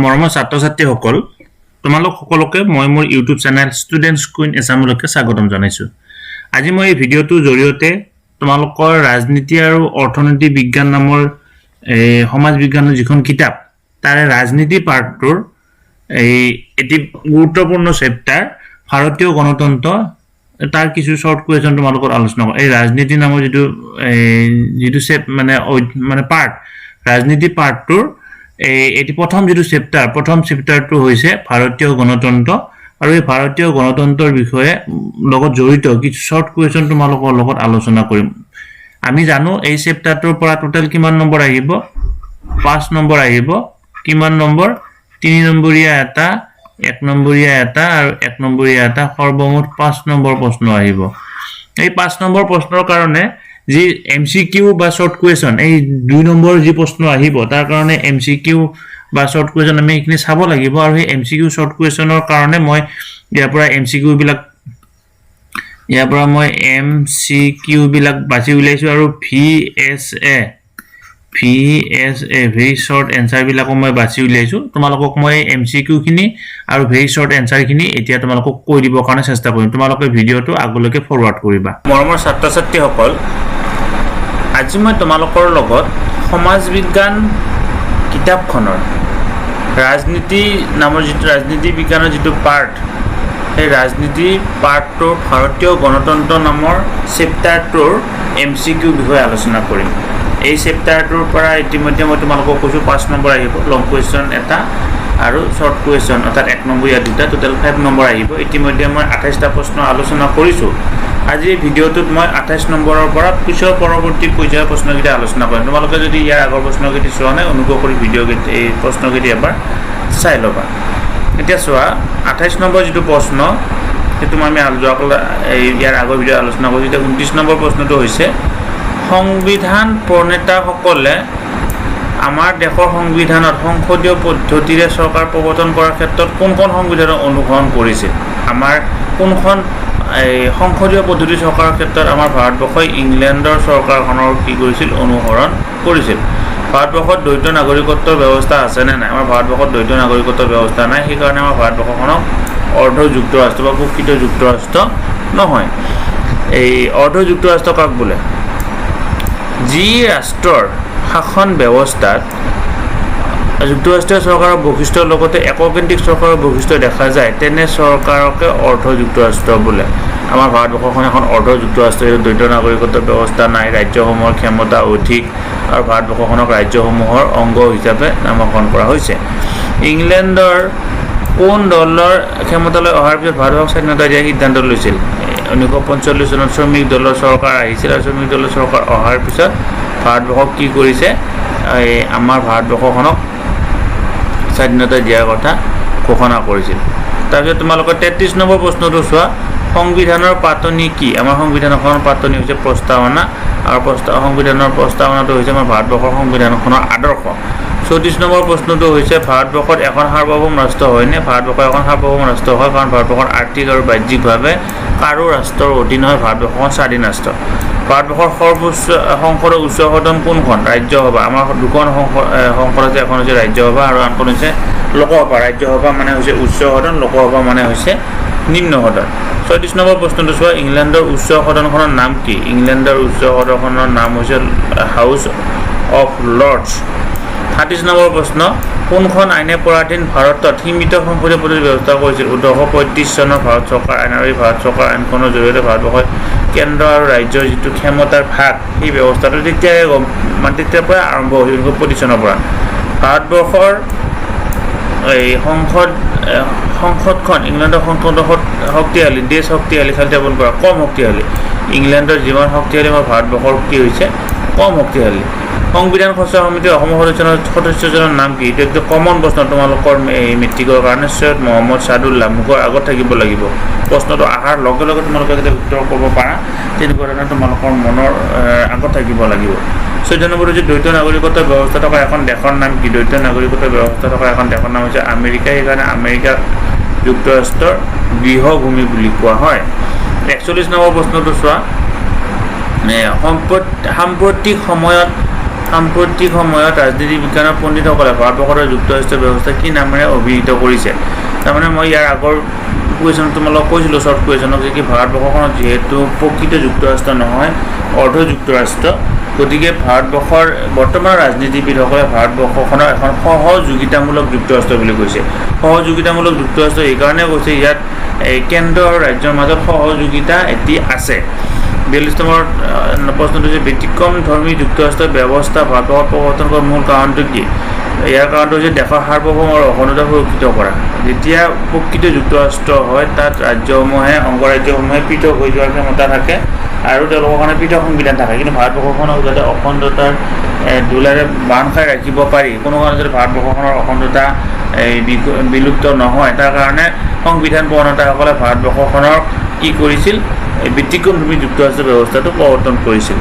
মৰমৰ ছাত্ৰ-ছাত্ৰীসকল তোমালোক সকলোকে মই মোৰ ইউটিউব চেনেল ষ্টুডেন্টছ কুইন এছামলৈকে স্বাগতম জনাইছো। আজি মই এই ভিডিঅ'টোৰ জৰিয়তে তোমালোকৰ ৰাজনীতি আৰু অৰ্থনীতি বিজ্ঞান নামৰ সমাজ বিজ্ঞানৰ যিখন কিতাপ তাৰে ৰাজনীতি পাৰ্টটোৰ এটি গুৰুত্বপূৰ্ণ চেপ্টাৰ ভাৰতীয় গণতন্ত্ৰ তাৰ কিছু শৰ্ট কুৱেশ্যন তোমালোকৰ আলোচনা কৰিম। এই ৰাজনীতি নামৰ যিটো মানে পাৰ্ট ৰাজনীতি পাৰ্টটোৰ এটি প্ৰথম চেপ্টাৰটো হৈছে ভাৰতীয় গণতন্ত্ৰ আৰু এই ভাৰতীয় গণতন্ত্ৰৰ বিষয়ে লগত জড়িত কিছু শৰ্ট কুৱেশ্যন তোমালোকৰ লগত আলোচনা কৰিম। আমি জানো এই চেপ্টাৰটোৰ পৰা টোটাল কিমান নম্বৰ আহিব 5 নম্বৰ আহিব, কিমান নম্বৰ 3 নম্বৰীয়া এটা 1 নম্বৰীয়া এটা আৰু 1 নম্বৰীয়া এটা সৰ্বমুঠ 5 নম্বৰ প্ৰশ্ন আহিব। এই 5 নম্বৰ প্ৰশ্নৰ কাৰণে যি MCQ বা শৰ্ট কুৱেশ্যন এই 2 নম্বৰ যি প্ৰশ্ন আহিব তাৰ কাৰণে MCQ বা শৰ্ট কুৱেশ্যন আমি এখিনি চাব লাগিব আৰু এই MCQ শৰ্ট কুৱেশ্যনৰ কাৰণে মই ইয়াৰ পৰা MCQ বিলাক বাছি উলাইছো আৰু VSA ভেৰি শৰ্ট এনসাৰ বিলাকো মই বাছি উলাইছো। তোমালোকক মই MCQ খিনি আৰু ভেৰি শৰ্ট এনসাৰ খিনি এতিয়া তোমালোকক কৈ দিব কাৰণে চেষ্টা কৰিম। তোমালোকে ভিডিঅ'টো আগলৈকে ফৰৱাৰ্ড কৰিবা। মৰমৰ ছাত্ৰ-ছাত্ৰীসকল, আজি মই তোমালোকৰ লগত সমাজ বিজ্ঞান কিতাপখনৰ ৰাজনীতি নামৰ যিটো ৰাজনীতি বিজ্ঞানৰ যিটো পাৰ্ট এই ৰাজনীতি পাৰ্টটোৰ ভাৰতীয় গণতন্ত্ৰ নামৰ চেপ্টাৰটোৰ MCQ বিষয়ে আলোচনা কৰিম। এই চেপ্টাৰটোৰ পৰা ইতিমধ্যে মই তোমালোকক কৈছোঁ 5 নম্বৰ আহিব, লং কুৱেশ্যন এটা আৰু শৰ্ট কুৱেশ্যন অৰ্থাৎ 1 নম্বৰীয়া দুটা, টোটেল 5 নম্বৰ আহিব। ইতিমধ্যে মই 28টা প্ৰশ্ন আলোচনা কৰিছোঁ। আজি এই ভিডিঅ'টোত মই 28 নম্বৰৰ পৰা পিছৰ পৰৱৰ্তী পৰ্যায়ৰ প্ৰশ্নকেইটা আলোচনা কৰিম। তোমালোকে যদি ইয়াৰ আগৰ প্ৰশ্নকেইটা চোৱা নাই অনুগ্ৰহ কৰি এই প্ৰশ্নকেইটা এবাৰ চাই ল'বা। এতিয়া চোৱা 28 নম্বৰ যিটো প্ৰশ্ন সেইটো আমি ইয়াৰ আগৰ ভিডিঅ' আলোচনা কৰিছোঁ। এতিয়া 29 নম্বৰ প্ৰশ্নটো হৈছে সংবিধান প্ৰণেতাসকলে আমাৰ দেশৰ সংবিধানত সংসদীয় পদ্ধতিৰে চৰকাৰ প্ৰৱৰ্তন কৰাৰ ক্ষেত্ৰত কোনখন সংবিধানক অনুসৰণ কৰিছিল? আমাৰ কোনখন সংসদীয় পদ্ধতি চৰকাৰৰ ক্ষেত্ৰত আমাৰ ভাৰতবৰ্ষই ইংলেণ্ডৰ চৰকাৰখনৰ কি কৰিছিল? অনুসৰণ কৰিছিল। ভাৰতবৰ্ষত দ্বৈত নাগৰিকত্বৰ ব্যৱস্থা আছে নে নাই? আমাৰ ভাৰতবৰ্ষত দ্বৈত নাগৰিকত্বৰ ব্যৱস্থা নাই, সেইকাৰণে আমাৰ ভাৰতবৰ্ষখনক অৰ্ধ যুক্তৰাষ্ট্ৰ বা প্ৰকৃত যুক্তৰাষ্ট্ৰ নহয়। এই অৰ্ধ যুক্তৰাষ্ট্ৰ কাক বোলে? যি ৰাষ্ট্ৰৰ শাসন ব্যৱস্থাত যুক্তৰাষ্ট্ৰীয় চৰকাৰৰ বৈশিষ্ট্যৰ লগতে এককেন্দ্ৰিক চৰকাৰৰ বৈশিষ্ট্য দেখা যায় তেনে চৰকাৰকে অৰ্ধ যুক্তৰাষ্ট্ৰ বোলে। আমাৰ ভাৰতবৰ্ষখন এখন অৰ্ধ যুক্তৰাষ্ট্ৰ, দ্বৈত নাগৰিকত্বৰ ব্যৱস্থা নাই, ৰাজ্যসমূহৰ ক্ষমতা অধিক আৰু ভাৰতবৰ্ষখনক ৰাজ্যসমূহৰ অংগ হিচাপে নামকৰণ কৰা হৈছে। ইংলেণ্ডৰ কোন দলৰ ক্ষমতালৈ অহাৰ পিছত ভাৰতবৰ্ষক স্বাধীনতা দিয়াৰ সিদ্ধান্ত লৈছিল? 1945 চনত শ্ৰমিক দলৰ চৰকাৰ আহিছিল আৰু শ্ৰমিক দলৰ চৰকাৰ অহাৰ পিছত ভাৰতবৰ্ষক কি কৰিছে? আমাৰ ভাৰতবৰ্ষখনক স্বাধীনতা দিয়াৰ কথা ঘোষণা কৰিছিল। তাৰপিছত তোমালোকৰ 33 নম্বৰ প্ৰশ্নটো চোৱা, সংবিধানৰ পাতনি কি? আমাৰ সংবিধানখনৰ পাতনি হৈছে প্ৰস্তাৱনা আৰু সংবিধানৰ প্ৰস্তাৱনাটো হৈছে আমাৰ ভাৰতবৰ্ষৰ সংবিধানখনৰ আদৰ্শ। 34 নম্বৰ প্ৰশ্নটো হৈছে ভাৰতবৰ্ষত এখন সাৰ্বভৌম ৰাষ্ট্ৰ হয়নে? ভাৰতবৰ্ষ এখন সাৰ্বভৌম ৰাষ্ট্ৰ হয়, কাৰণ ভাৰতবৰ্ষৰ আৰ্থিক আৰু বাহ্যিকভাৱে কাৰো ৰাষ্ট্ৰৰ অধীন হয়, ভাৰতবৰ্ষখন স্বাধীন ৰাষ্ট্ৰ। ভাৰতবৰ্ষৰ সৰ্বোচ্চ সংসদৰ উচ্চ সদন কোনখন? ৰাজ্যসভা। আমাৰ দুখন সংসদ আছে, এখন হৈছে ৰাজ্যসভা আৰু আনখন হৈছে লোকসভা। ৰাজ্যসভা মানে হৈছে উচ্চ সদন, লোকসভা মানে হৈছে নিম্ন সদন। 36 নম্বৰ প্ৰশ্নটো চোৱা, ইংলেণ্ডৰ উচ্চ সদনখনৰ নাম কি? ইংলেণ্ডৰ উচ্চ সদনখনৰ নাম হৈছে হাউচ অফ লৰ্ডছ। 38 নম্বৰ প্ৰশ্ন, কোনখন আইনে পৰাধীন ভাৰতত সীমিত সংসদীয় পদ্ধতিৰ ব্যৱস্থা কৰিছিল? 1935 চনৰ ভাৰত চৰকাৰ আইন আৰু এই ভাৰত চৰকাৰ আইনখনৰ জৰিয়তে ভাৰতবৰ্ষৰ কেন্দ্ৰ আৰু ৰাজ্যৰ যিটো ক্ষমতাৰ ভাগ সেই ব্যৱস্থাটো তেতিয়াৰ পৰা আৰম্ভ হৈছিল 1935 চনৰ পৰা। ভাৰতবৰ্ষৰ এই সংসদখন ইংলেণ্ডৰ সংসদত শক্তিশালী, দেশ শক্তিশালী, খালি কৰা কম শক্তিশালী। ইংলেণ্ডৰ যিমান শক্তিশালী আমাৰ ভাৰতবৰ্ষৰ কি হৈছে? কম শক্তিশালী। সংবিধান খচৰা সমিতিৰ অসমৰ সদস্যজনৰ নাম কি? এইটো একদম কমন প্ৰশ্ন তোমালোকৰ মেট্ৰিকৰ কাৰণে। সৈয়দ মহম্মদ ছাদুল্লাহ মুখৰ আগত থাকিব লাগিব। প্ৰশ্নটো অহাৰ লগে লগে তোমালোকে যদি উত্তৰ কৰিব পাৰা তেনেকুৱা ধৰণে তোমালোকৰ মনৰ আগত থাকিব লাগিব। 14 নম্বৰ হৈছে দ্বৈত নাগৰিকত্বৰ ব্যৱস্থা থকা এখন দেশৰ নাম কি? দ্বৈত নাগৰিকত্বৰ ব্যৱস্থা থকা এখন দেশৰ নাম হৈছে আমেৰিকা, সেইকাৰণে আমেৰিকা যুক্তৰাষ্ট্ৰৰ গৃহভূমি বুলি কোৱা হয়। 41 নম্বৰ প্ৰশ্নটো চোৱা, সাম্প্ৰতিক সময়ত সাম্প্ৰতিক সময়ত ৰাজনীতি বিজ্ঞানৰ পণ্ডিতসকলে ভাৰতবৰ্ষৰ যুক্তৰাষ্ট্ৰীয় ব্যৱস্থা কি নামেৰে অভিহিত কৰিছে তাৰমানে মই ইয়াৰ আগৰ কুৱেশ্যন তোমালোকক কৈছিলোঁ শ্বৰ্ট কুৱেশ্যনক যে কি ভাৰতবৰ্ষখনত যিহেতু প্ৰকৃত যুক্তৰাষ্ট্ৰ নহয় অৰ্ধ যুক্তৰাষ্ট্ৰ গতিকে ভাৰতবৰ্ষৰ বৰ্তমান ৰাজনীতিবিদসকলে ভাৰতবৰ্ষখনৰ এখন সহযোগিতামূলক যুক্তৰাষ্ট্ৰ বুলি কৈছে সহযোগিতামূলক যুক্তৰাষ্ট্ৰ এইকাৰণে কৈছে ইয়াত কেন্দ্ৰ আৰু ৰাজ্যৰ মাজত সহযোগিতা এটি আছে 42 নম্বৰ প্ৰশ্নটো হৈছে ব্যতিক্ৰম ধৰ্মী যুক্তৰাষ্ট্ৰৰ ব্যৱস্থা ভাৰতবৰ্ষত প্ৰৱৰ্তন কৰাৰ মূল কাৰণটো কি ইয়াৰ কাৰণটো হৈছে দেশৰ সাৰ্বভৌম আৰু অখণ্ডতা সুৰক্ষিত কৰা যেতিয়া প্ৰকৃত যুক্তৰাষ্ট্ৰ হয় তাত ৰাজ্যসমূহে অংগৰাজ্যসমূহে পৃথক হৈ যোৱাৰ ক্ষমতা থাকে আৰু তেওঁলোকৰ কাৰণে পৃথক সংবিধান থাকে কিন্তু ভাৰতবৰ্ষখনক যাতে অখণ্ডতাৰ দোলেৰে বান্ধ খাই ৰাখিব পাৰি কোনো কাৰণে যাতে ভাৰতবৰ্ষখনৰ অখণ্ডতা বিলুপ্ত নহয় তাৰ কাৰণে সংবিধান প্ৰণেতাসকলে ভাৰতবৰ্ষখনৰ কি কৰিছিল ব্যতিক্ৰম ধৰ্মী যুক্তৰাষ্ট্ৰ ব্যৱস্থাটো প্ৰৱৰ্তন কৰিছিল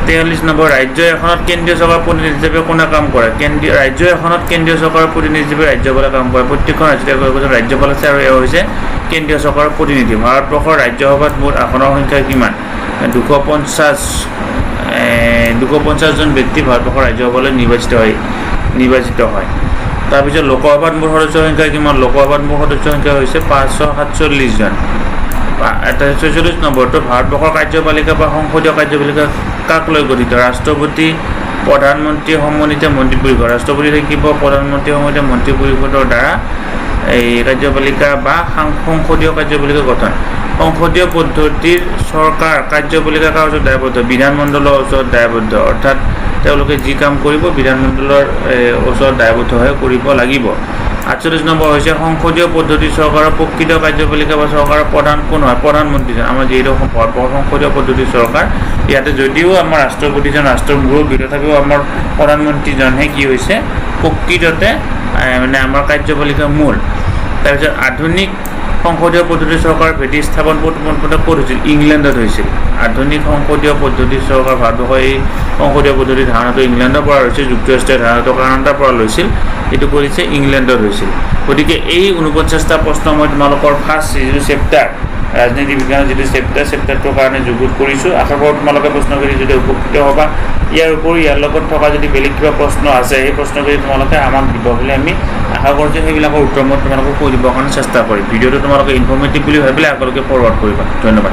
43 নম্বৰ ৰাজ্য এখনত কেন্দ্ৰীয় চৰকাৰৰ প্ৰতিনিধি হিচাপে কোনে কাম কৰে ৰাজ্য এখনত কেন্দ্ৰীয় চৰকাৰৰ প্ৰতিনিধি হিচাপে ৰাজ্যপালে কাম কৰে প্ৰত্যেকখন ৰাজ্যপাল আছে আৰু এয়া হৈছে কেন্দ্ৰীয় চৰকাৰৰ প্ৰতিনিধি ভাৰতবৰ্ষৰ ৰাজ্যসভাত মুঠ আসনৰ সংখ্যা কিমান 250 জন ব্যক্তি ভাৰতবৰ্ষৰ ৰাজ্যসভালৈ নিৰ্বাচিত হয় তাৰপিছত লোকসভাত মুঠ সদস্যৰ সংখ্যা কিমান লোকসভাত মুঠ সদস্যৰ সংখ্যা হৈছে 547 জন 46 নম্বৰটো ভাৰতবৰ্ষৰ কাৰ্যপালিকা বা সংসদীয় কাৰ্যপালিকা কাক লৈ গঠিত ৰাষ্ট্ৰপতি প্ৰধানমন্ত্ৰী সমন্বিত মন্ত্ৰী পৰিষদ ৰাষ্ট্ৰপতি থাকিব প্ৰধানমন্ত্ৰী সমন্বিত মন্ত্ৰী পৰিষদৰ দ্বাৰা এই কাৰ্যপালিকা বা সংসদীয় কাৰ্যপালিকা গঠন সংসদীয় পদ্ধতিৰ চৰকাৰ কাৰ্যপালিকা কাৰ ওচৰত দায়বদ্ধ বিধানমণ্ডলৰ ওচৰত দায়বদ্ধ অৰ্থাৎ তেওঁলোকে যি কাম কৰিব বিধানমণ্ডলৰ ওচৰত দায়বদ্ধ হৈ কৰিব লাগিব 48 নম্বৰ হৈছে সংসদীয় পদ্ধতিৰ চৰকাৰৰ প্ৰকৃত কাৰ্যপালিকা বা চৰকাৰৰ প্ৰধান কোন হয় প্ৰধানমন্ত্ৰীজন আমাৰ যিহেতু ভাৰতবৰ্ষৰ সংসদীয় পদ্ধতিৰ চৰকাৰ ইয়াতে যদিও আমাৰ ৰাষ্ট্ৰপতিজন ৰাষ্ট্ৰৰ মুৰব্বী তথাপিও আমাৰ প্ৰধানমন্ত্ৰীজনহে কি হৈছে প্ৰকৃততে মানে আমাৰ কাৰ্যপালিকাৰ মূল তাৰপিছত আধুনিক সংসদীয় পদ্ধতিৰ চৰকাৰ ভেটি স্থাপন ক'ত হৈছিল ইংলেণ্ডত হৈছিল আধুনিক সংসদীয় পদ্ধতিৰ চৰকাৰ ভাৰতবৰ্ষৰ এই সংসদীয় পদ্ধতিৰ ধাৰণাটো ইংলেণ্ডৰ পৰা লৈছিল যুক্তৰাষ্ট্ৰীয় ধাৰণাটো কানাডাৰ পৰা লৈছিল এইটো কৰিছে ইংলেণ্ডত হৈছিল গতিকে এই 49টা প্ৰশ্ন মই তোমালোকৰ ফাৰ্ষ্ট যিটো চেপ্টাৰ ৰাজনীতি বিজ্ঞানৰ যিটো চেপ্টাৰটোৰ কাৰণে যুগুত কৰিছোঁ আশা কৰোঁ তোমালোকে প্ৰশ্নখিনি যদি উপকৃত হ'বা ইয়াৰ উপৰি ইয়াৰ লগত থকা যদি বেলেগ কিবা প্ৰশ্ন আছে সেই প্ৰশ্নখিনি তোমালোকে আমাক দিব বুলি আমি আশা কৰিছোঁ সেইবিলাকৰ উত্তৰ মই তোমালোকক কৈ দিবৰ কাৰণে চেষ্টা কৰিম ভিডিঅ'টো তোমালোকে ইনফৰ্মেটিভ বুলি ভাবিলে আগলৈকে ফৰৱাৰ্ড কৰিবা ধন্যবাদ